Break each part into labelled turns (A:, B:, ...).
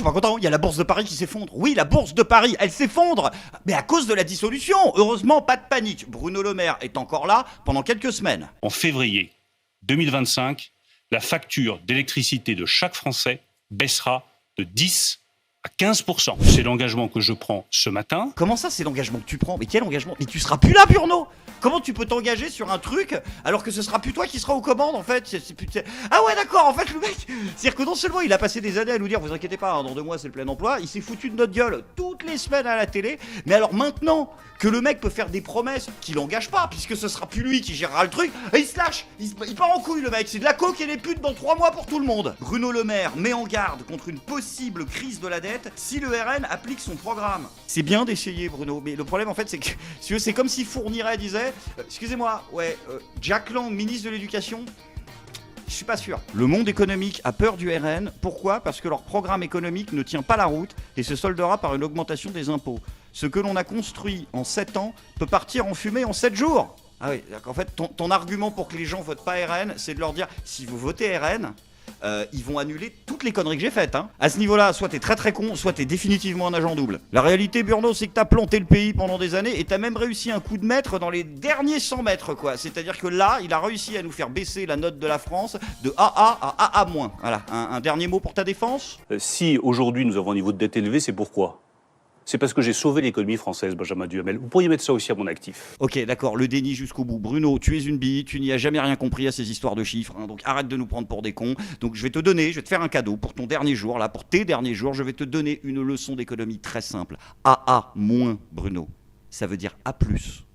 A: suis pas content, il y a la bourse de Paris qui s'effondre. Oui, la bourse de Paris, elle s'effondre. Mais à cause de la dissolution. Heureusement, pas de panique. Bruno Le Maire est encore là pendant quelques semaines.
B: En février 2025, la facture d'électricité de chaque Français baissera de 10 à 15%. C'est l'engagement que je prends ce matin.
A: Comment ça, c'est l'engagement que tu prends? Mais quel engagement? Mais tu seras plus là, Bruno. Comment tu peux t'engager sur un truc alors que ce sera plus toi qui sera aux commandes en fait? Ah ouais, d'accord, en fait le mec, c'est-à-dire que non seulement il a passé des années à nous dire vous inquiétez pas, hein, dans 2 mois c'est le plein emploi, il s'est foutu de notre gueule toutes les semaines à la télé, mais alors maintenant que le mec peut faire des promesses qu'il engage pas, puisque ce sera plus lui qui gérera le truc, et il se lâche, il part en couille le mec, c'est de la coke et des putes dans 3 mois pour tout le monde. Bruno Le Maire met en garde contre une possible crise de la dette si le RN applique son programme. C'est bien d'essayer Bruno, mais le problème en fait c'est que c'est comme si Fourniret disait excusez-moi, ouais, Jack Lang, ministre de l'Éducation, je suis pas sûr. Le monde économique a peur du RN. Pourquoi? Parce que leur programme économique ne tient pas la route et se soldera par une augmentation des impôts. Ce que l'on a construit en 7 ans peut partir en fumée en 7 jours. Ah oui, en fait, ton argument pour que les gens votent pas RN, c'est de leur dire si vous votez RN, ils vont annuler toutes les conneries que j'ai faites. Hein. À ce niveau-là, soit t'es très très con, soit t'es définitivement un agent double. La réalité, Burno, c'est que t'as planté le pays pendant des années et t'as même réussi un coup de maître dans les derniers 100 mètres, quoi. C'est-à-dire que là, il a réussi à nous faire baisser la note de la France de AA à AA-. Voilà. Un dernier mot pour ta défense?
C: Si aujourd'hui nous avons un niveau de dette élevé, c'est pourquoi? C'est parce que j'ai sauvé l'économie française, Benjamin Duhamel. Vous pourriez mettre ça aussi à mon actif.
A: Ok, d'accord, le déni jusqu'au bout. Bruno, tu es une bille, tu n'y as jamais rien compris à ces histoires de chiffres, hein, donc arrête de nous prendre pour des cons. Donc je vais te faire un cadeau pour ton dernier jour, là, pour tes derniers jours, je vais te donner une leçon d'économie très simple. AA-, Bruno, ça veut dire A+.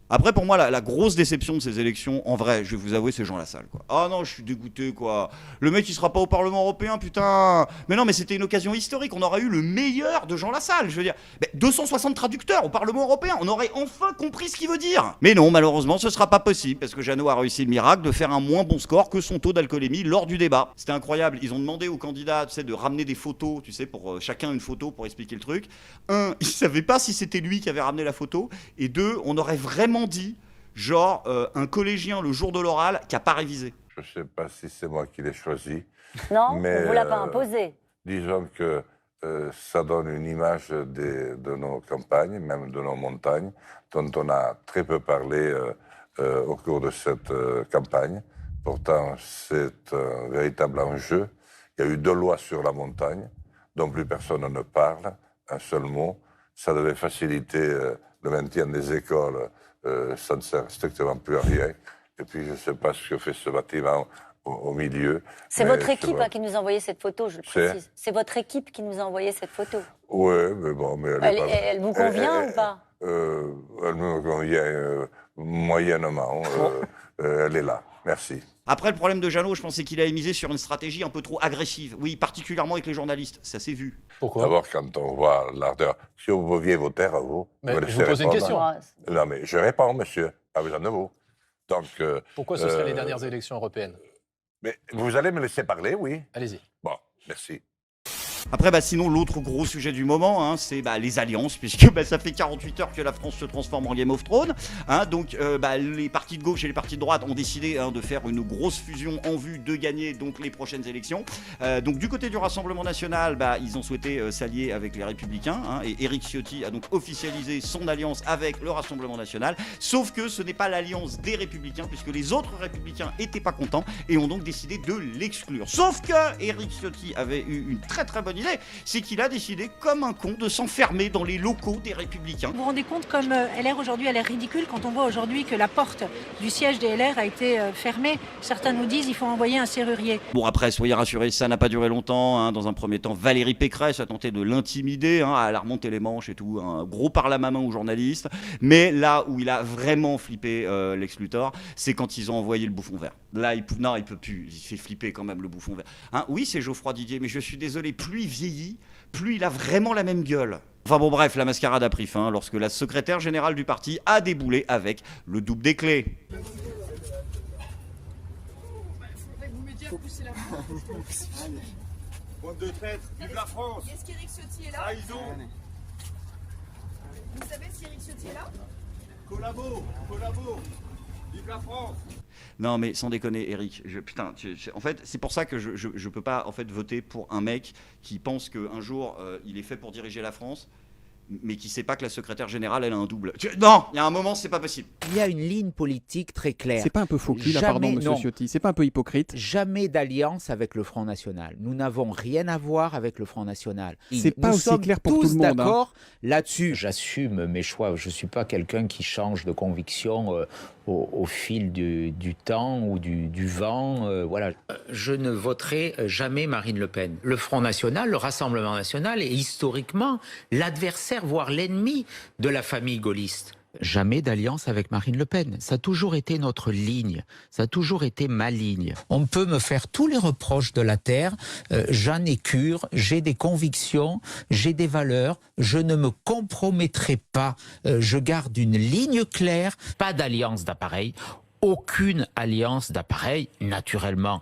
A: Après, pour moi, la grosse déception de ces élections, en vrai, je vais vous avouer, c'est Jean Lassalle, quoi. Ah non, je suis dégoûté, quoi. Le mec, il sera pas au Parlement européen, putain. Mais non, mais c'était une occasion historique. On aurait eu le meilleur de Jean Lassalle, je veux dire. Mais 260 traducteurs au Parlement européen, on aurait enfin compris ce qu'il veut dire. Mais non, malheureusement, ce sera pas possible, parce que Jeannot a réussi le miracle de faire un moins bon score que son taux d'alcoolémie lors du débat. C'était incroyable. Ils ont demandé aux candidats, tu sais, de ramener des photos, tu sais, pour chacun une photo pour expliquer le truc. 1, ils savaient pas si c'était lui qui avait ramené la photo. Et 2, on aurait vraiment dit genre un collégien le jour de l'oral qui a pas révisé.
D: Je ne sais pas si c'est moi qui l'ai choisi.
E: Non,
D: mais,
E: on ne vous l'a pas imposé.
D: Disons que ça donne une image de nos campagnes, même de nos montagnes, dont on a très peu parlé au cours de cette campagne. Pourtant, c'est un véritable enjeu. Il y a eu 2 lois sur la montagne, dont plus personne ne parle, un seul mot. Ça devait faciliter le maintien des écoles. Ça ne sert strictement plus à rien. Et puis, je ne sais pas ce que fait ce bâtiment au milieu.
E: C'est votre équipe qui nous a envoyé cette photo, je le précise. C'est votre équipe qui nous a envoyé cette photo.
D: Oui, mais bon... Mais
E: elle vous convient ou pas?
D: Elle me convient moyennement. Elle est là. Merci.
A: Après, le problème de Jeannot, je pensais qu'il avait misé sur une stratégie un peu trop agressive. Oui, particulièrement avec les journalistes. Ça s'est vu.
F: Pourquoi?
D: D'abord, quand on voit l'ardeur... Si vous pouviez voter à vous...
F: Mais je vous pose une question.
D: Non, mais je réponds, monsieur. Pas besoin de vous. Donc...
F: Pourquoi ce seraient les dernières élections européennes?
D: Mais vous allez me laisser parler, oui?
F: Allez-y.
D: Bon, merci.
A: Après, sinon, l'autre gros sujet du moment, hein, c'est les alliances, puisque ça fait 48 heures que la France se transforme en Game of Thrones. Hein, donc, les partis de gauche et les partis de droite ont décidé de faire une grosse fusion en vue de gagner donc les prochaines élections. Donc, du côté du Rassemblement National, ils ont souhaité s'allier avec les Républicains. Hein, et Éric Ciotti a donc officialisé son alliance avec le Rassemblement National. Sauf que ce n'est pas l'alliance des Républicains, puisque les autres Républicains n'étaient pas contents et ont donc décidé de l'exclure. Sauf que Éric Ciotti avait eu une très très bonne idée, c'est qu'il a décidé, comme un con, de s'enfermer dans les locaux des Républicains.
G: Vous vous rendez compte comme LR aujourd'hui a l'air ridicule quand on voit aujourd'hui que la porte du siège des LR a été fermée. Certains nous disent qu'il faut envoyer un serrurier.
A: Bon, après, soyez rassurés, ça n'a pas duré longtemps. Hein. Dans un premier temps, Valérie Pécresse a tenté de l'intimider, à la remonter les manches et tout, un gros par la main aux journalistes. Mais là où il a vraiment flippé Lex Luthor, c'est quand ils ont envoyé le bouffon vert. Là, il peut plus, il fait flipper quand même le bouffon vert. Hein, oui, c'est Geoffroy Didier, mais je suis désolé, plus il vieillit, plus il a vraiment la même gueule. Enfin bon, bref, la mascarade a pris fin lorsque la secrétaire générale du parti a déboulé avec le double des clés.
H: Bande de traîtres, vive la France!
I: Est-ce qu'Éric Ciotti est là?
H: Trahison!
I: Vous savez si Éric Ciotti est là?
H: Collabo! Vive la France.
A: Non mais sans déconner Eric, putain, en fait c'est pour ça que je peux pas en fait voter pour un mec qui pense qu'un jour il est fait pour diriger la France, mais qui sait pas que la secrétaire générale elle a un double. Non, il y a un moment c'est pas possible.
I: Il y a une ligne politique très claire.
J: C'est pas un peu faux cul là, pardon monsieur Ciotti, c'est pas un peu hypocrite?
I: Jamais d'alliance avec le Front National. Nous n'avons rien à voir avec le Front National.
J: C'est pas aussi clair pour tout le monde.
I: Nous sommes tous d'accord là-dessus.
K: J'assume mes choix. Je ne suis pas quelqu'un qui change de conviction au fil du temps ou du vent. Voilà. Je ne voterai jamais Marine Le Pen. Le Front National, le Rassemblement National est historiquement l'adversaire, voire l'ennemi de la famille gaulliste. Jamais d'alliance avec Marine Le Pen. Ça a toujours été notre ligne. Ça a toujours été ma ligne. On peut me faire tous les reproches de la terre. J'en ai cure, j'ai des convictions, j'ai des valeurs. Je ne me compromettrai pas. Je garde une ligne claire. Pas d'alliance d'appareil. Aucune alliance d'appareil, naturellement,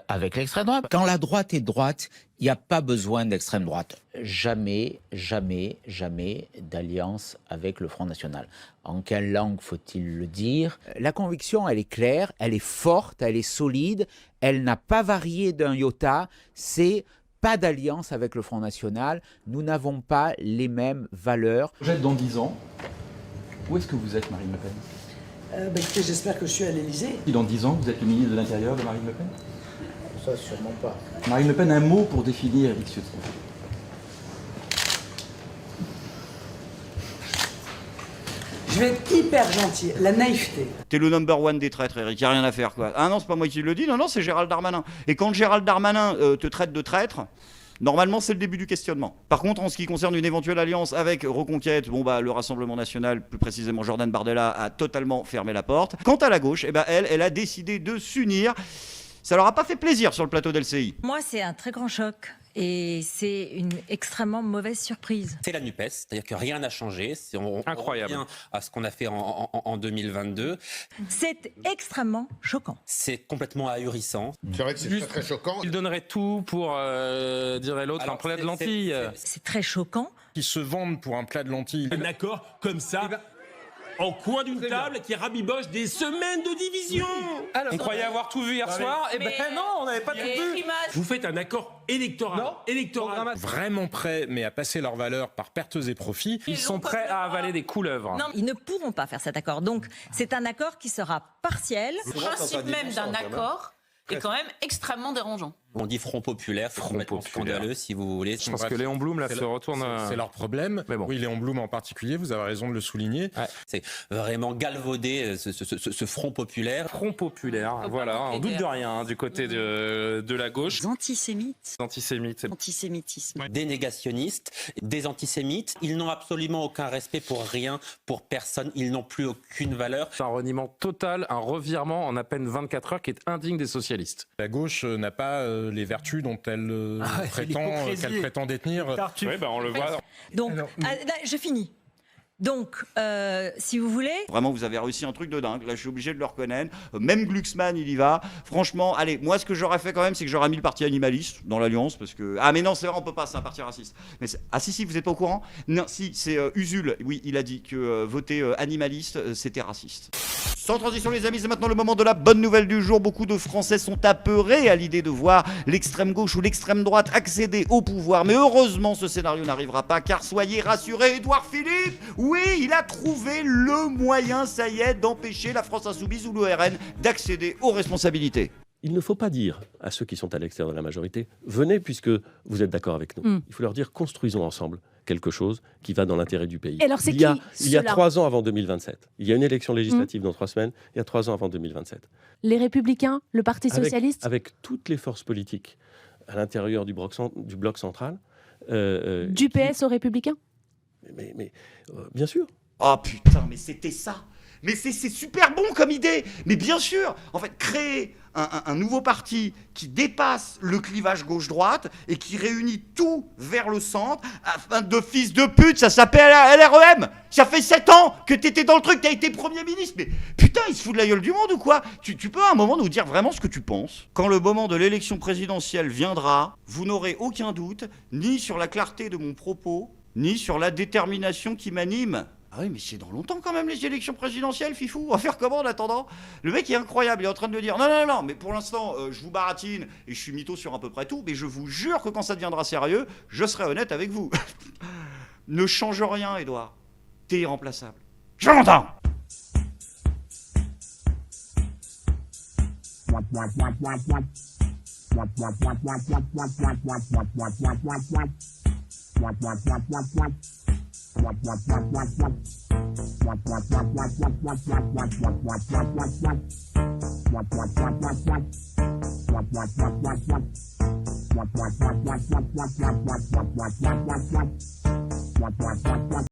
K: avec l'extrême droite. Quand la droite est droite, il n'y a pas besoin d'extrême droite. Jamais, jamais, jamais d'alliance avec le Front National. En quelle langue faut-il le dire?
I: La conviction, elle est claire, elle est forte, elle est solide, elle n'a pas varié d'un iota, c'est pas d'alliance avec le Front National, nous n'avons pas les mêmes valeurs.
J: Vous êtes dans 10 ans, où est-ce que vous êtes Marine Le Pen?
L: Écoutez, j'espère que je suis à l'Élysée.
J: Et dans 10 ans, vous êtes le ministre de l'Intérieur de Marine Le Pen?
L: Ça, sûrement pas.
J: Marine Le Pen, un mot pour définir Éric Ciotti.
L: Je vais être hyper gentil. La naïveté.
A: T'es le number one des traîtres Eric, y a rien à faire quoi. Ah non c'est pas moi qui le dis, non c'est Gérald Darmanin. Et quand Gérald Darmanin te traite de traître, normalement, c'est le début du questionnement. Par contre, en ce qui concerne une éventuelle alliance avec Reconquête, le Rassemblement National, plus précisément Jordan Bardella, a totalement fermé la porte. Quant à la gauche, elle a décidé de s'unir. Ça leur a pas fait plaisir sur le plateau d'LCI.
M: Moi, c'est un très grand choc. Et c'est une extrêmement mauvaise surprise.
N: C'est la NUPES, c'est-à-dire que rien n'a changé. Incroyable. On revient à ce qu'on a fait en 2022.
M: C'est extrêmement choquant.
N: C'est complètement ahurissant.
H: C'est vrai que c'est très choquant.
F: Il donnerait tout pour, dirait l'autre, un plat de lentilles.
M: C'est très choquant.
H: Ils se vendent pour un plat de lentilles.
O: Un accord comme ça, en coin d'une table, qui rabiboche des semaines de division.
F: On croyait avoir tout vu hier soir, et non, on n'avait pas tout vu.
O: Vous faites un accord électoral.
H: Vraiment prêts, mais à passer leurs valeurs par pertes et profits.
F: Ils sont prêts à avaler des couleuvres.
M: Non, ils ne pourront pas faire cet accord. Donc, c'est un accord qui sera partiel.
P: Le principe même d'un accord est quand même extrêmement dérangeant.
N: On dit Front Populaire, c'est complètement scandaleux si vous voulez.
F: Je pense que Léon Blum là se retourne.
H: C'est leur problème. Mais bon. Oui, Léon Blum en particulier, vous avez raison de le souligner.
N: Ouais. C'est vraiment galvaudé ce Front Populaire.
F: Front Populaire, voilà, on doute de rien du côté de la gauche.
P: Antisémites.
N: Antisémitisme. Des négationnistes, des antisémites. Ils n'ont absolument aucun respect pour rien, pour personne. Ils n'ont plus aucune valeur.
F: C'est un reniement total, un revirement en à peine 24 heures qui est indigne des socialistes.
H: La gauche n'a pas les vertus dont elle prétend détenir.
F: Oui, on le voit.
M: Donc, je finis. Donc, si vous voulez...
A: Vraiment, vous avez réussi un truc de dingue. Là, je suis obligé de le reconnaître. Même Glucksmann, il y va. Franchement, allez, moi, ce que j'aurais fait quand même, c'est que j'aurais mis le parti animaliste dans l'alliance, parce que... Ah, mais non, c'est vrai, on peut pas, c'est un parti raciste. Mais si, vous êtes pas au courant? Non, si, c'est Usul. Oui, il a dit que voter animaliste, c'était raciste. Sans transition les amis, c'est maintenant le moment de la bonne nouvelle du jour. Beaucoup de Français sont apeurés à l'idée de voir l'extrême gauche ou l'extrême droite accéder au pouvoir. Mais heureusement, ce scénario n'arrivera pas, car soyez rassurés, Édouard Philippe, oui, il a trouvé le moyen, ça y est, d'empêcher la France Insoumise ou l'ORN d'accéder aux responsabilités.
Q: Il ne faut pas dire à ceux qui sont à l'extérieur de la majorité, venez puisque vous êtes d'accord avec nous. Il faut leur dire, construisons ensemble quelque chose qui va dans l'intérêt du pays.
P: Et alors,
Q: il y a 3 ans avant 2027. Il y a une élection législative dans 3 semaines. Il y a 3 ans avant 2027.
P: Les Républicains, le Parti Socialiste,
Q: avec toutes les forces politiques à l'intérieur du bloc central.
P: Du PS aux Républicains.
Q: Mais bien sûr.
A: Oh putain, mais c'était ça. Mais c'est super bon comme idée. Mais bien sûr, en fait, créer un nouveau parti qui dépasse le clivage gauche-droite et qui réunit tout vers le centre, afin de fils de pute, ça s'appelle LREM. Ça fait 7 ans que t'étais dans le truc, t'as été Premier ministre. Mais putain, il se fout de la gueule du monde ou quoi? Tu peux à un moment nous dire vraiment ce que tu penses? Quand le moment de l'élection présidentielle viendra, vous n'aurez aucun doute, ni sur la clarté de mon propos, ni sur la détermination qui m'anime. Ah oui, mais c'est dans longtemps quand même les élections présidentielles, Fifou. On va faire comment en attendant? Le mec est incroyable, il est en train de me dire non, mais pour l'instant, je vous baratine et je suis mytho sur à peu près tout, mais je vous jure que quand ça deviendra sérieux, je serai honnête avec vous. Ne change rien, Edouard. T'es irremplaçable. Je m'entends.